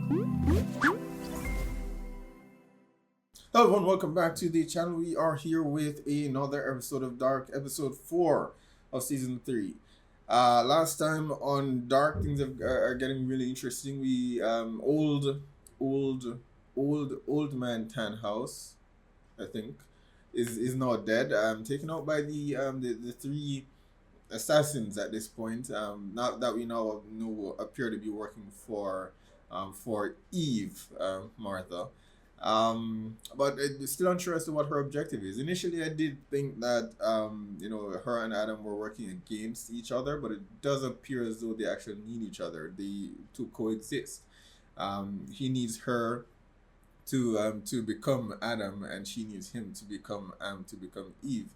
Hello everyone, welcome back to the channel. We are here with another episode of Dark, episode 4 of season 3. Last time on Dark, things are getting really interesting. We old man Tannhaus, I think, is now dead. Taken out by the three assassins at this point. Not that we now know appear to be working for Eve, Martha. But I'm still unsure as to what her objective is. Initially, I did think that her and Adam were working against each other, but it does appear as though they actually need each other. They to coexist. He needs her to become Adam, and she needs him to become Eve.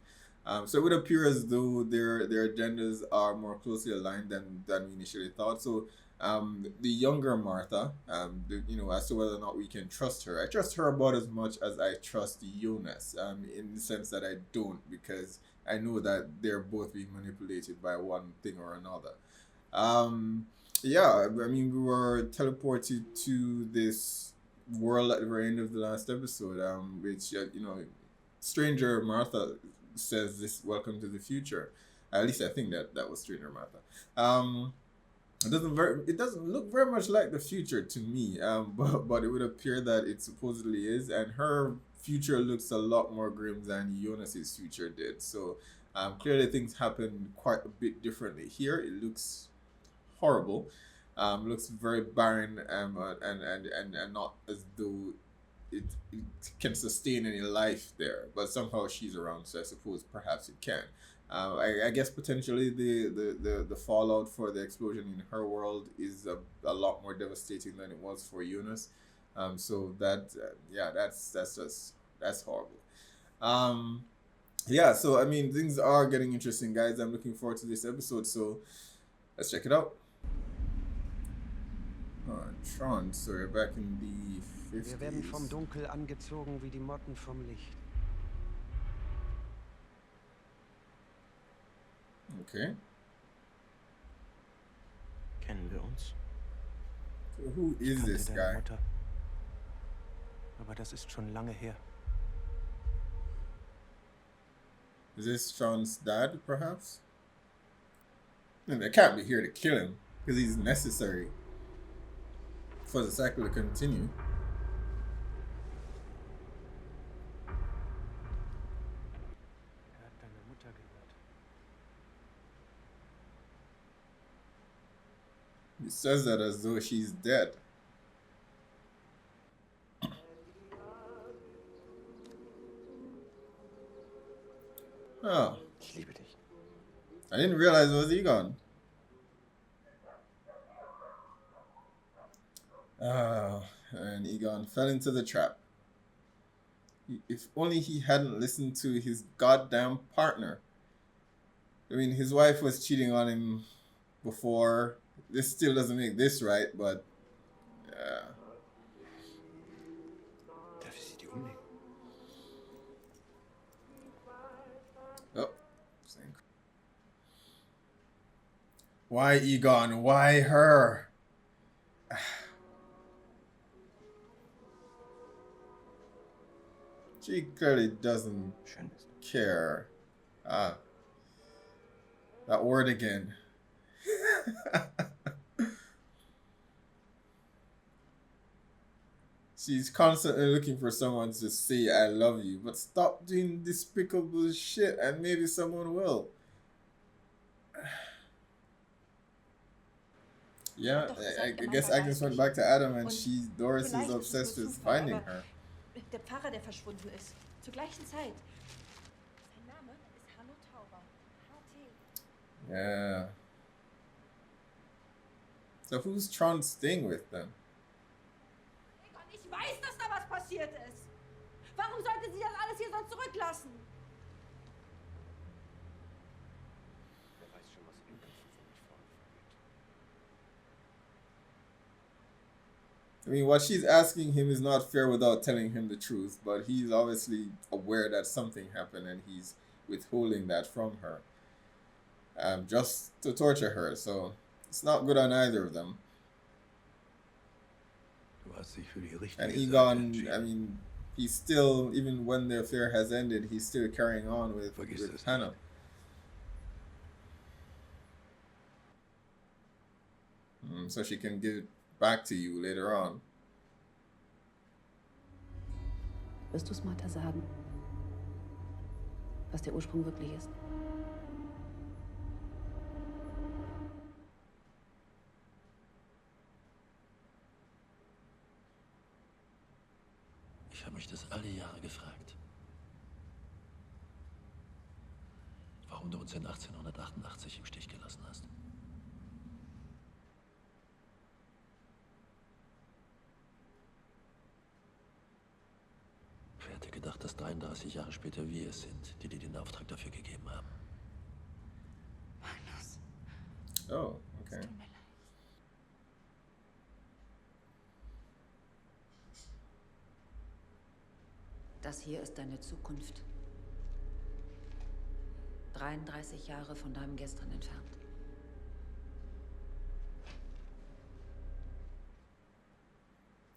So it would appear as though their agendas are more closely aligned than we initially thought. So the younger Martha, as to whether or not we can trust her. I trust her about as much as I trust Jonas, in the sense that I don't, because I know that they're both being manipulated by one thing or another. Yeah, I mean, we were teleported to this world at the very end of the last episode, which, Stranger Martha says this, welcome to the future. At least I think that was Stranger Martha. It doesn't look very much like the future to me, but it would appear that it supposedly is, and her future looks a lot more grim than Jonas's future did. So clearly things happened quite a bit differently here. It looks horrible, looks very barren, and not as though it can sustain any life there. But somehow she's around, so I suppose perhaps it can. I guess potentially the fallout for the explosion in her world is a lot more devastating than it was for Eunice. So that's horrible. Yeah, so I mean, things are getting interesting, guys. I'm looking forward to this episode, so let's check it out. Tron, so we're back in the 50s. Wir werden vom Dunkel angezogen wie die Motten vom Licht. Okay. Kennen wir uns? So who is this guy? Mutter. Aber das ist schon lange her. Is this Tron's dad, perhaps? And they can't be here to kill him, because he's necessary for the cycle to continue. Hat deine Mutter gehört. He says that as though she's dead. Oh. Ich liebe dich. I didn't realize it was Egon. Oh, and Egon fell into the trap. If only he hadn't listened to his goddamn partner. I mean, his wife was cheating on him before. This still doesn't make this right, but yeah. Darf ich sie dir umlegen? Oh, same. Why Egon? Why her? She clearly doesn't care. That word again. She's constantly looking for someone to say I love you, but stop doing despicable shit and maybe someone will. Yeah, I guess Agnes went back to Adam and Doris is obsessed with finding her. Der Pfarrer, der verschwunden ist. Zur gleichen Zeit. Sein Name ist Hanno Tauber. HT. Yeah. So who's Tron staying with then? Ich weiß, dass da was passiert ist. Warum sollte sie das alles hier so zurücklassen? Wer weiß schon, was in den Köpfen von euch Frauen vorgeht. I mean, what she's asking him is not fair without telling him the truth, but he's obviously aware that something happened and he's withholding that from her. Just to torture her, so it's not good on either of them. Du hast dich für die richtige And Seite Egon, I entschieden. mean, he's still, even when the affair has ended, he's still carrying on with Vergiss das Hannah. nicht. So she can give it back to you later on. Wirst du es Martha sagen, was der Ursprung wirklich ist? Ich habe mich das alle Jahre gefragt. Warum du uns in 1888 im Stich gelassen hast. Wer hätte gedacht, dass 33 Jahre später wir es sind, die dir den Auftrag dafür gegeben haben? Magnus, Oh, es okay. tut mir leid. Das hier ist deine Zukunft. 33 Jahre von deinem Gestern entfernt.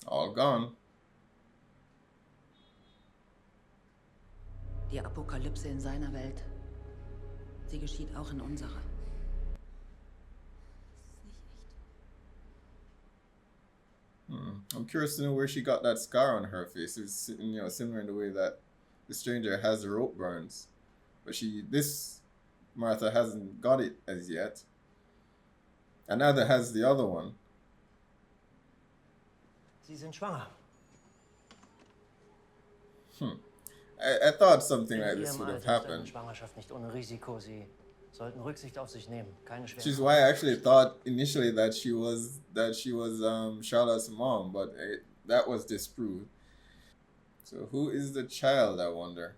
All gone. Die Apokalypse in seiner Welt. Sie geschieht auch in unserer. Das ist nicht echt. I'm curious to know where she got that scar on her face. It's, you know, similar in the way that the stranger has the rope burns, but this Martha hasn't got it as yet, and neither has the other one. Sie sind schwanger. I thought something In like this Ihrem would have Alter ist eine happened. Schwangerschaft nicht ohne Risiko. Sie sollten Rücksicht auf sich nehmen. Keine Which is schweren. why I actually thought initially that she was Charlotte's mom, but that was disproved. So who is the child, I wonder?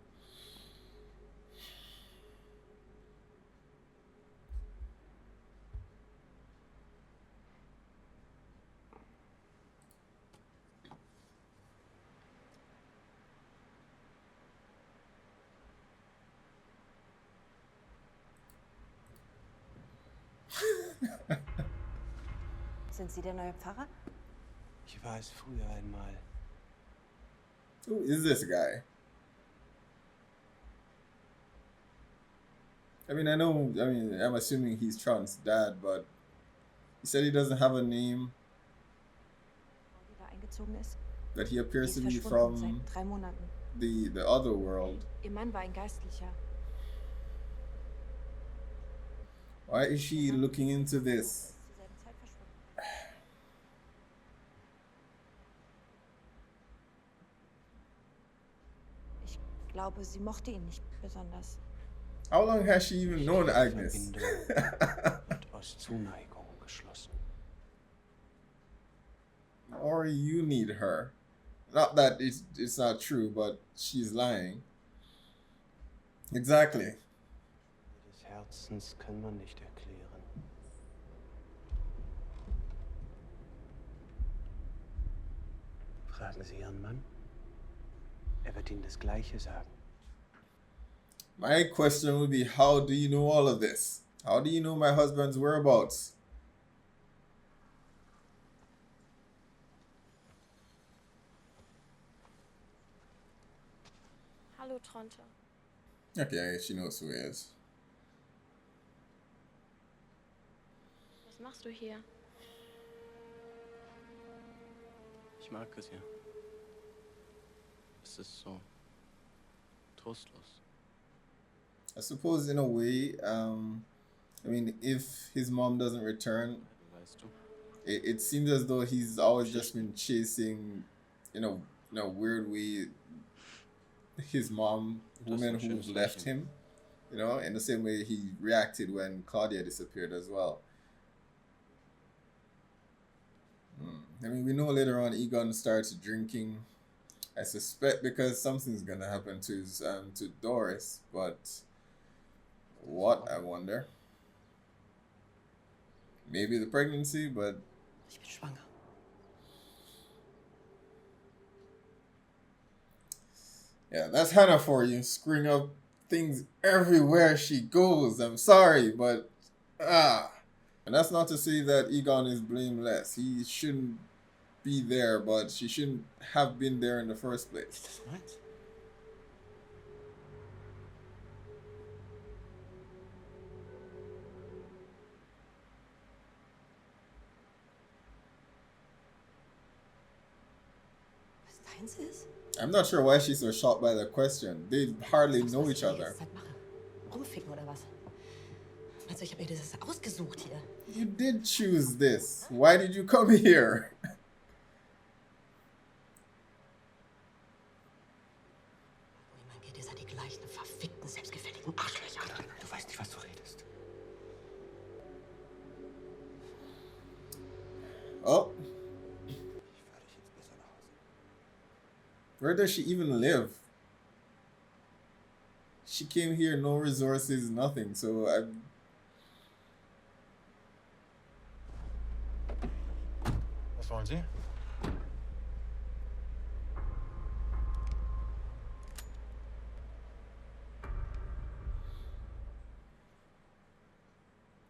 Sind Sie der neue Pfarrer? Ich war es früher einmal. Who is this guy? I mean, I'm assuming he's Tron's dad, but he said he doesn't have a name, Frau, die da eingezogen ist. that he Die appears ist to be verschwunden from seit 3 Monaten. the other world. Ihr Mann war ein Geistlicher. Why is she looking into Er this? ist zur selben Zeit verschwunden. Ich glaube, sie mochte ihn nicht besonders. How long has she even known Die Agnes? Verbindung wird aus Zuneigung geschlossen. Or you need her. Not that it's not true, but she's lying. Exactly. Des Herzens kann man nicht erklären. Fragen Sie Ihren Mann. Er wird Ihnen das Gleiche sagen. My question would be, how do you know all of this? How do you know my husband's whereabouts? Hallo, Tronte. Okay, I guess she knows who he is. Was machst du hier? Ich mag es hier. Es ist so trostlos. I suppose in a way, I mean, if his mom doesn't return, Weißt du? it seems as though he's always just been chasing, in a weird way, his mom, woman who's left him, in the same way he reacted when Claudia disappeared as well. I mean, we know later on Egon starts drinking. I suspect because something's gonna happen to his to Doris, but what, I wonder. Maybe the pregnancy, but Ich bin schwanger. yeah, that's Hannah for you, screwing up things everywhere she goes. I'm sorry, but and that's not to say that Egon is blameless. He shouldn't be there, but she shouldn't have been there in the first place. Ist das meins? Was deins ist? I'm not sure why she's so shocked by the question. They hardly know each other. Rumficken oder was? Also ich habe mir das ausgesucht hier. You did choose this. Why did you come here? Wo jemand geht, ihr seid die gleichen verfickten, selbstgefälligen Arschlöcher. Du weißt nicht, was du redest. Oh, Ich fahre dich jetzt besser nach Hause. where does she even live? She came here, no resources, nothing. So I. Was wollen Sie?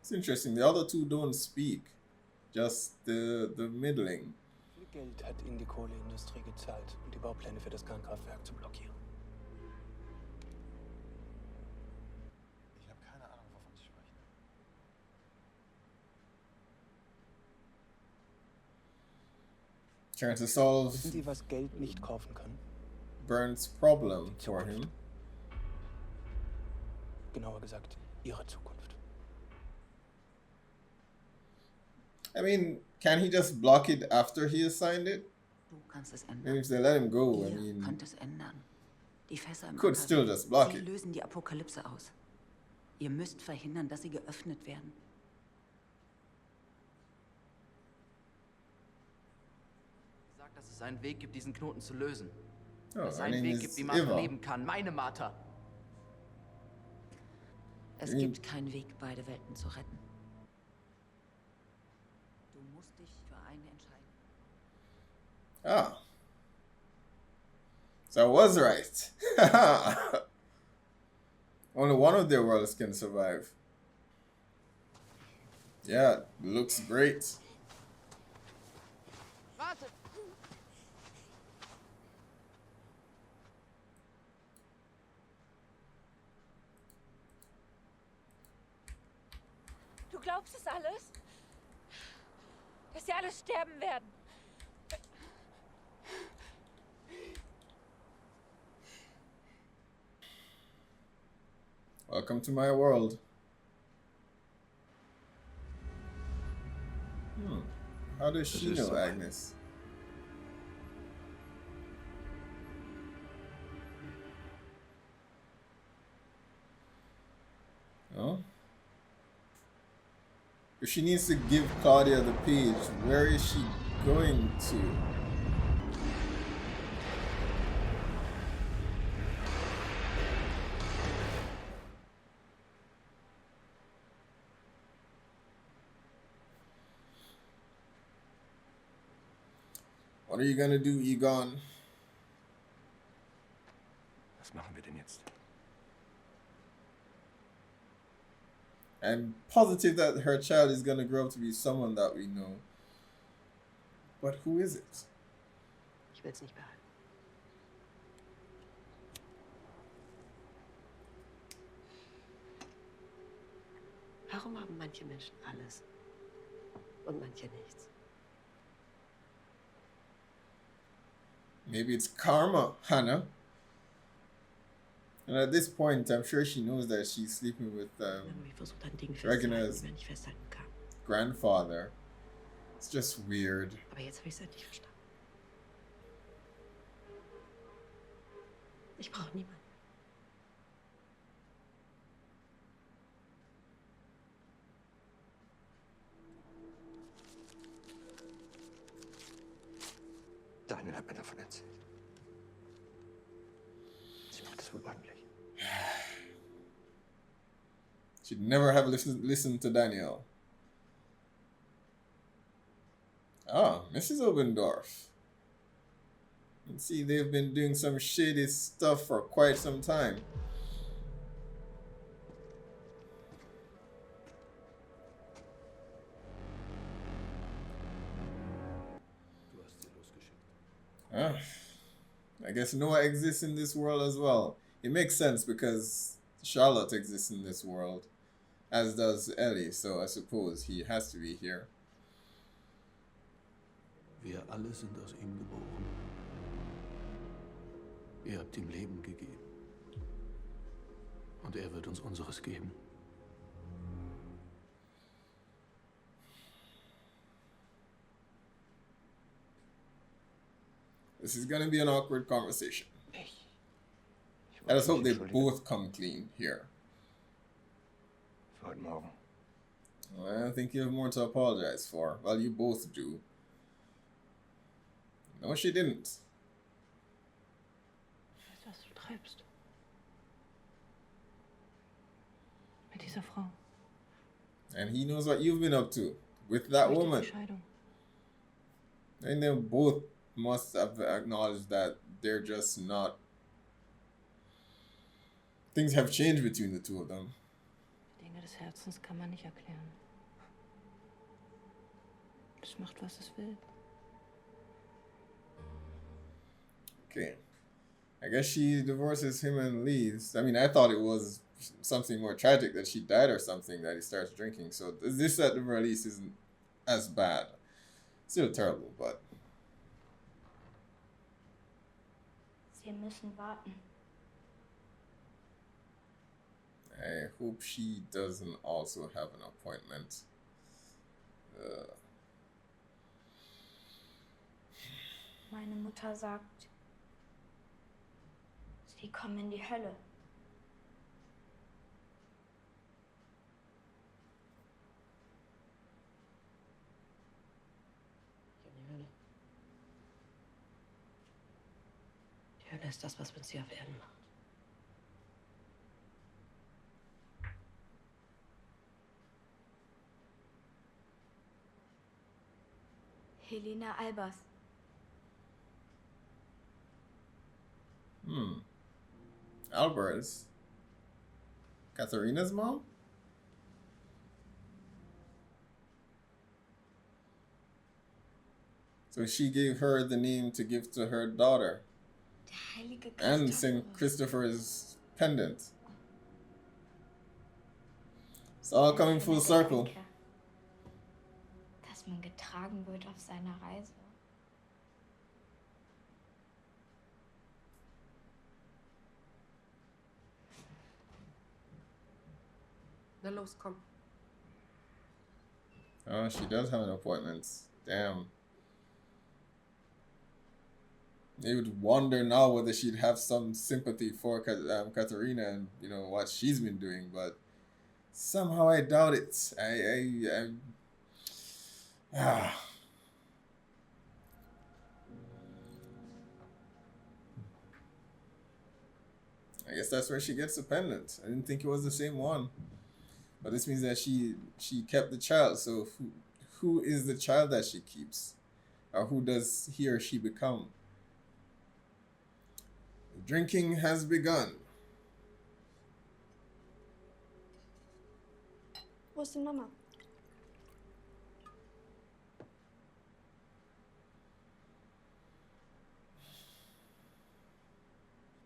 It's interesting. The other two don't speak. Just the middling. Wie viel Geld hat Ihnen die Kohleindustrie gezahlt, um die Baupläne für das Kernkraftwerk zu blockieren? Ich habe keine Ahnung, wovon Sie sprechen. Trying to solve Wissen Sie, was Geld nicht kaufen kann? Burns' problem for him. Genauer gesagt, Ihre Zukunft. I mean, can he just block it after he has signed it? Du kannst es Maybe ändern. if they let him go, I Ihr mean, könnt es ändern. Die Fässer im could Anker, still just block sie it. lösen die Apokalypse aus. Ihr müsst verhindern, dass sie geöffnet werden. Sagt, dass es einen Weg gibt, diesen Knoten zu lösen. Oh, Dass es her einen name Weg is gibt, wie Martha Eva. leben kann. Meine Martha. Es Mhm. gibt keinen Weg, beide Welten zu retten. Du musst dich für eine entscheiden. Ah. So I was right. Only one of their worlds can survive. Yeah, looks great. Warte! Du glaubst es alles? Dass sie alle sterben werden. Welcome to my world. How does she is know so. Agnes? Oh? If she needs to give Claudia the page, where is she going to? What are you gonna do, Egon? Was machen wir denn jetzt? I'm positive that her child is gonna grow up to be someone that we know. But who is it? Ich will es nicht behalten. Warum haben manche Menschen alles und manche nichts? Maybe it's karma, Hannah. And at this point, I'm sure she knows that she's sleeping with Irgendwie versucht an Dingen Recognize. festzuhalten, die man nicht festhalten kann. grandfather. It's just weird. Aber jetzt habe ich es endlich verstanden. Ich brauche niemanden. Daniel hat mir davon erzählt. Sie macht das wohl ordentlich. Should never have listened to Daniel. Ah, Mrs. Obendorf. You see, they've been doing some shady stuff for quite some time. Du hast sie Ah, I guess Noah exists in this world as well. It makes sense because Charlotte exists in this world, as does Ellie, so I suppose he has to be here. Wir alle sind aus ihm geboren. Ihr habt ihm Leben gegeben. Und er wird uns unseres geben. This is gonna be an awkward conversation. Ich I just hope mich they entschuldigen both come clean here. für heute Morgen. I don't think you have more to apologize for. Well, you both do. No, she didn't. Ich weiß, was du treibst. Mit dieser Frau. And he knows what you've been up to with that Durch die woman. Entscheidung. And they both must have acknowledged that they're just not. Things have changed between the two of them. Die Dinge des Herzens kann man nicht erklären. Es macht, was es will. Okay. I guess she divorces him and leaves. I mean, I thought it was something more tragic that she died or something that he starts drinking. So this at the very least isn't as bad. Still terrible, but Sie müssen warten. I hope she doesn't also have an appointment. Meine Mutter sagt, sie kommen in die Hölle. In die Hölle. Die Hölle ist das, was uns hier auf Erden macht. Helena Albers. Alvarez. Katharina's mom? So she gave her the name to give to her daughter. Der heilige And Christoph. St. Christopher's pendant. It's all coming full circle. Dass man getragen wird auf seiner Reise. Na los, komm. Oh, she does have an appointment. Damn. They would wonder now whether she'd have some sympathy for Katharina and what she's been doing, but somehow I doubt it. I guess that's where she gets the pendant. I didn't think it was the same one, but this means that she kept the child. So who is the child that she keeps, or who does he or she become? Drinking has begun. Wo ist denn Mama?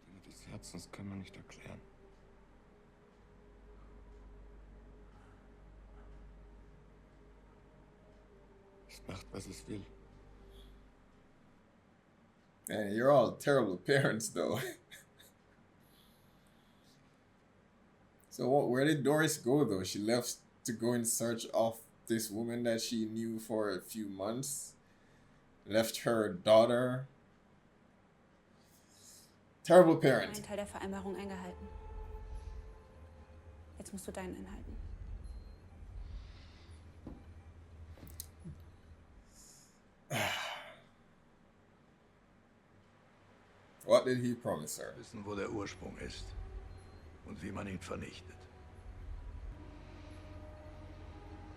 Dinge des Herzens kann man nicht erklären. Es macht, was es will. Man, you're all terrible parents, though. So where did Doris go, though? She left to go in search of this woman that she knew for a few months. Left her daughter. Terrible parent. Ein Teil der Vereinbarung eingehalten. Jetzt musst du deinen einhalten. What did he promise her? Wissen, wo der Ursprung ist und wie man ihn vernichtet.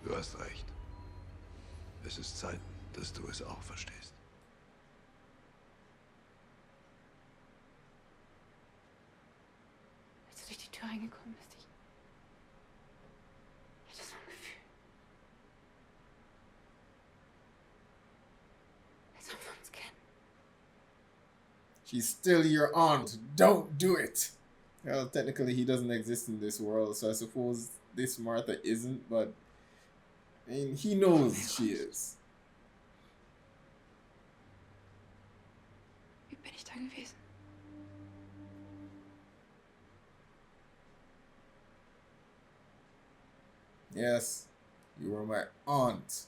Du hast recht. Es ist Zeit, dass du es auch verstehst. Als du durch die Tür reingekommen bist, ich hatte so ein Gefühl. Als ob wir uns kennen. She's still your aunt. Don't do it. Well, technically, he doesn't exist in this world, so I suppose this Martha isn't, but I mean, he knows she is. Wie bin ich da gewesen? Yes, you were my aunt.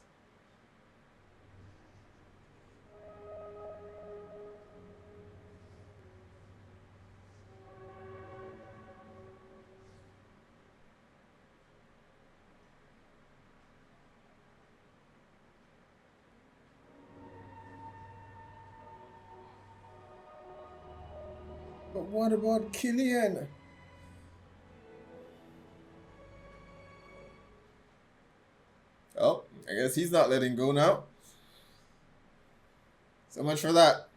But what about Killian? Oh, I guess he's not letting go now. So much for that.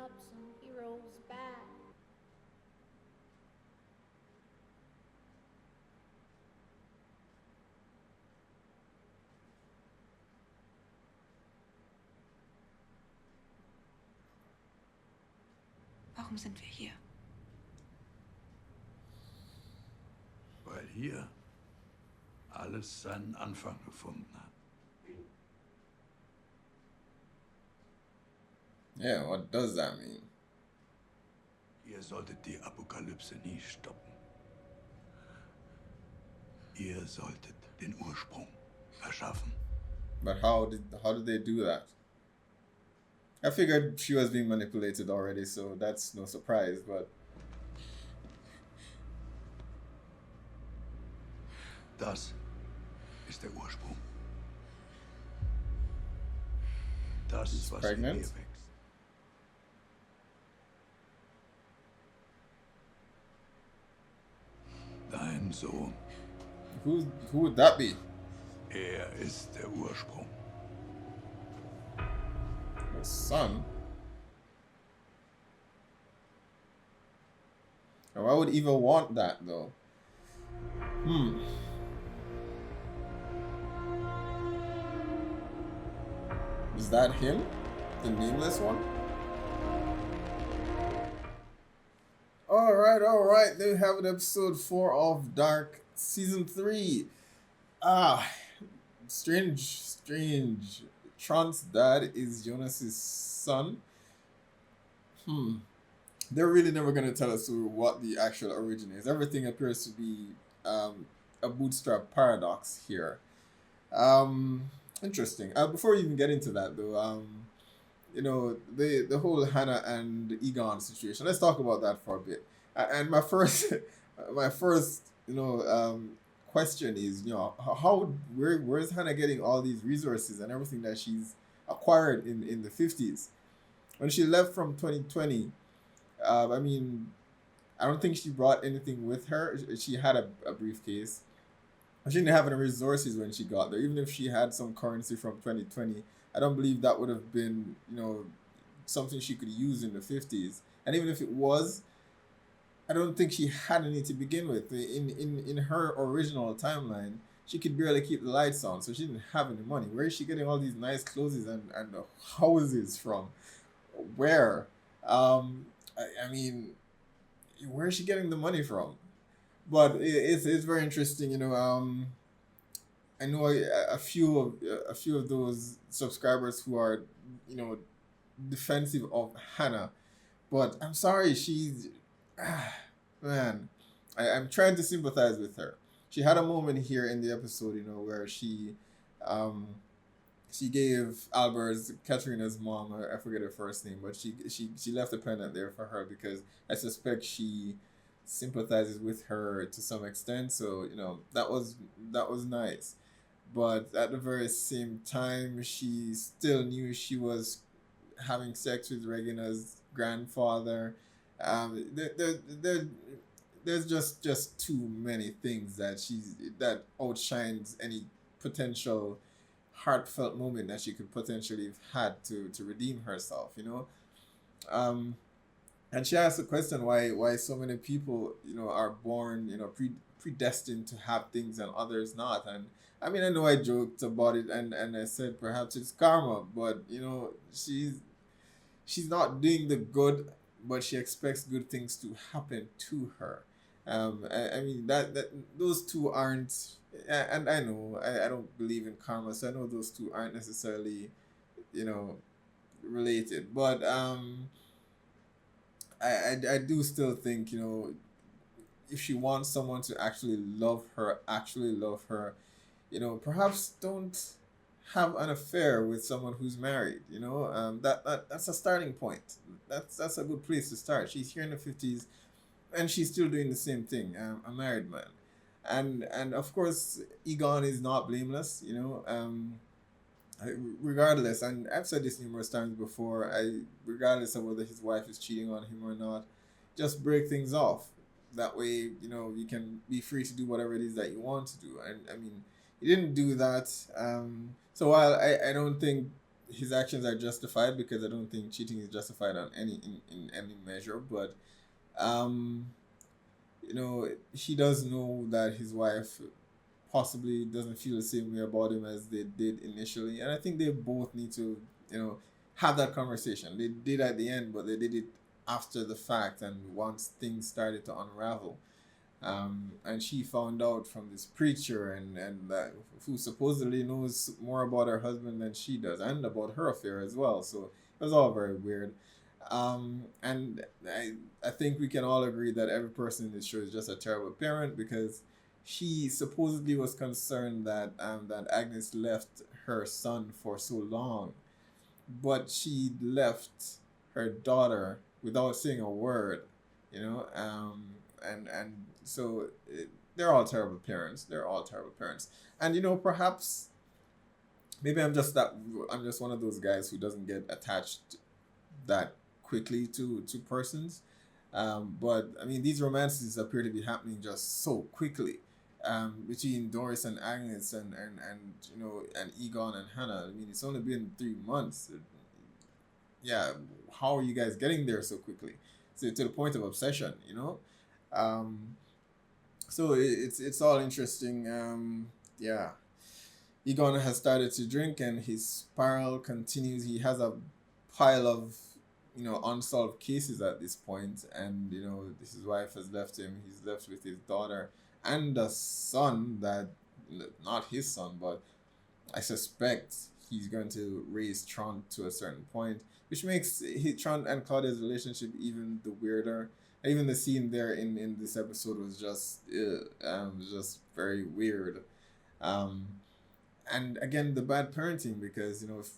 Up some heroes back. Warum sind wir hier? Weil hier alles seinen Anfang gefunden hat. Yeah, what does that mean? Ihr solltet die Apokalypse nie stoppen. Ihr solltet den Ursprung erschaffen. But how did they do that? I figured she was being manipulated already, so that's no surprise, but Das ist der Ursprung. Das, She's was pregnant? in ihr wächst. Dein Sohn, who would that be? ist der Ursprung. Her son? And why would Eva want that though? Is that him? The nameless one? Alright. There we have it, episode 4 of Dark, season 3. Strange. Tron's dad is Jonas's son. They're really never gonna tell us what the actual origin is. Everything appears to be a bootstrap paradox here. Interesting. Before we even get into that though, the whole Hannah and Egon situation. Let's talk about that for a bit. And my first question is, where's Hannah getting all these resources and everything that she's acquired in the 50s? When she left from 2020, I don't think she brought anything with her. She had a briefcase. She didn't have any resources when she got there. Even if she had some currency from 2020, I don't believe that would have been, something she could use in the 50s. And even if it was, I don't think she had any to begin with. In her original timeline, she could barely keep the lights on, so she didn't have any money. Where is she getting all these nice clothes and houses from? Where? Where is she getting the money from? But it's very interesting, I know a few of those subscribers who are, defensive of Hannah, but I'm sorry, she's man, I'm trying to sympathize with her. She had a moment here in the episode, where she gave Albert's Katrina's mom, I forget her first name, but she left a pendant there for her because I suspect she sympathizes with her to some extent. So that was nice. But at the very same time, she still knew she was having sex with Regina's grandfather. There's just too many things that outshines any potential heartfelt moment that she could potentially have had to redeem herself. Um, and she asked the question why so many people are born predestined to have things and others not. And I mean, I know I joked about it, and I said perhaps it's karma, but she's not doing the good, but she expects good things to happen to her. I mean that those two aren't, and I know I don't believe in karma, so I know those two aren't necessarily you know related, but I do still think if she wants someone to actually love her, perhaps don't have an affair with someone who's married. That's a starting point. That's a good place to start. She's here in the 50s, and she's still doing the same thing. A married man, and of course Egon is not blameless. Regardless, and I've said this numerous times before, regardless of whether his wife is cheating on him or not, just break things off. That way, you can be free to do whatever it is that you want to do. And I mean, he didn't do that. So while I don't think his actions are justified, because I don't think cheating is justified on in any measure, but um, he does know that his wife possibly doesn't feel the same way about him as they did initially, and I think they both need to have that conversation. They did at the end, but they did it after the fact, and once things started to unravel. And she found out from this preacher, and who supposedly knows more about her husband than she does, and about her affair as well. So it was all very weird. And I think we can all agree that every person in this show is just a terrible parent, because she supposedly was concerned that Agnes left her son for so long, but she left her daughter without saying a word, and so they're all terrible parents. They're all terrible parents, and perhaps maybe I'm just one of those guys who doesn't get attached that quickly to persons. But I mean, these romances appear to be happening just so quickly, between Doris and Agnes, and Egon and Hannah. I mean, it's only been 3 months. Yeah, how are you guys getting there so quickly? So to the point of obsession. Um, so it's all interesting. Yeah, Egon has started to drink, and his spiral continues. He has a pile of unsolved cases at this point, and his wife has left him. He's left with his daughter and a son that, not his son, but I suspect he's going to raise Tron to a certain point, which makes Tron and Claudia's relationship even the weirder. Even the scene there in this episode was just very weird. Um, and again, the bad parenting, because if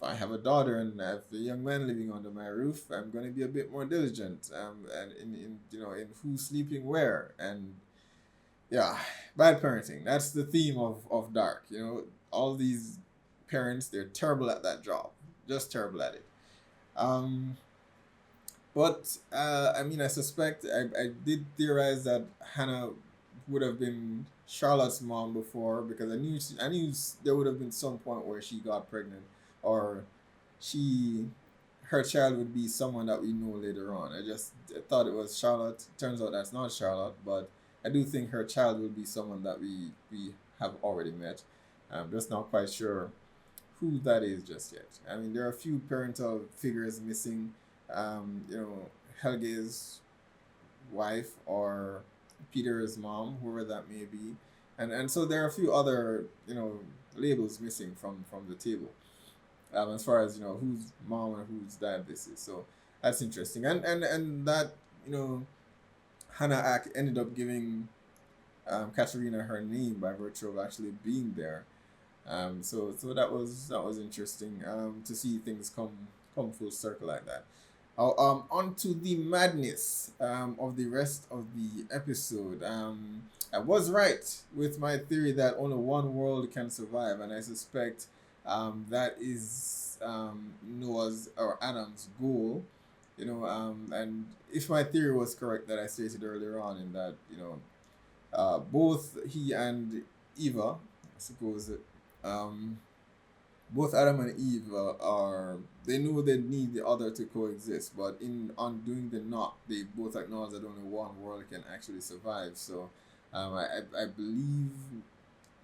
I have a daughter and I have a young man living under my roof, I'm going to be a bit more diligent. And in who's sleeping where, and yeah, bad parenting. That's the theme of Dark. All these parents, they're terrible at that job, just terrible at it. Um, but I mean, I suspect I did theorize that Hannah would have been Charlotte's mom before, because I knew there would have been some point where she got pregnant, or she her child would be someone that we know later on. I thought it was Charlotte. Turns out that's not Charlotte, but I do think her child will be someone that we have already met. I'm just not quite sure who that is just yet. I mean, there are a few parental figures missing. Helge's wife, or Peter's mom, whoever that may be, and so there are a few other labels missing from the table, as far as whose mom and whose dad this is. So that's interesting, and that Hannah ended up giving Katerina her name by virtue of actually being there. So that was interesting, to see things come full circle like that. On to the madness of the rest of the episode. I was right with my theory that only one world can survive, and I suspect that is Noah's or Adam's goal. And if my theory was correct that I stated earlier on, in that both he and Eva, I suppose, both Adam and Eve they knew they need the other to coexist, but in on doing the not, they both acknowledge that only one world can actually survive. So I believe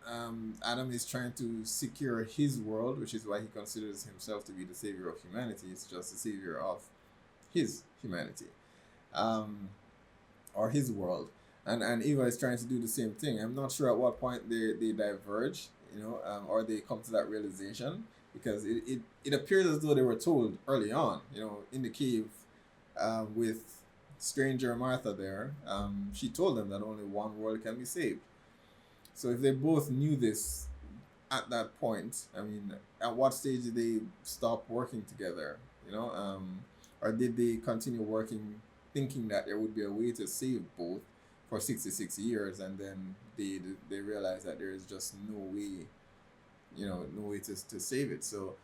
Adam is trying to secure his world, which is why he considers himself to be the savior of humanity. It's just the savior of his humanity, or his world. And Eva is trying to do the same thing. I'm not sure at what point they diverge, or they come to that realization, because it appears as though they were told early on, in the cave, with stranger Martha there. She told them that only one world can be saved. So if they both knew this at that point, I mean, at what stage did they stop working together? Or did they continue working, thinking that there would be a way to save both for 66 years, and then they realized that there is just no way, no way to save it. So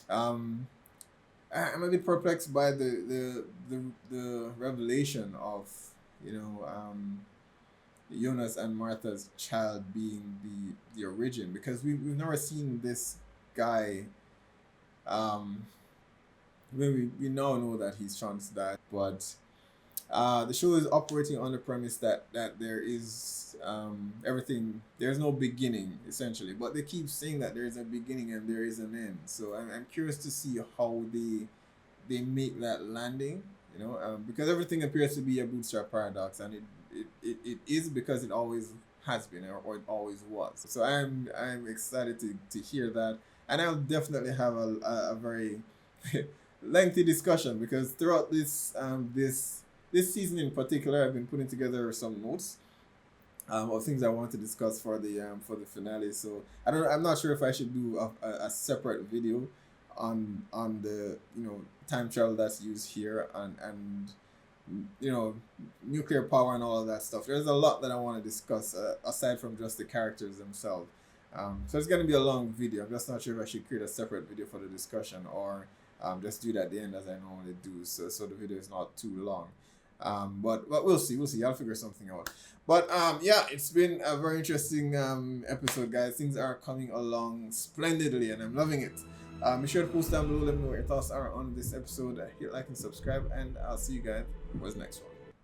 I'm a bit perplexed by the revelation of Jonas and Martha's child being the origin, because we've never seen this guy. We now know that he's trans dad, but the show is operating on the premise that there is everything. There's no beginning, essentially, but they keep saying that there is a beginning and there is an end. So I'm curious to see how they make that landing. Because everything appears to be a bootstrap paradox, and it is, because it always has been, or it always was. So I'm excited to hear that, and I'll definitely have a very lengthy discussion, because throughout this season in particular, I've been putting together some notes of things I want to discuss for the finale. So I'm not sure if I should do a separate video on the time travel that's used here, and nuclear power and all of that stuff. There's a lot that I want to discuss aside from just the characters themselves. So it's going to be a long video. I'm just not sure if I should create a separate video for the discussion, or just do it at the end as I normally do, so the video is not too long. But we'll see. I'll figure something out. But yeah, it's been a very interesting episode, guys. Things are coming along splendidly, and I'm loving it. Be sure to post down below, let me know what your thoughts are on this episode. Hit like and subscribe, and I'll see you guys for the next one.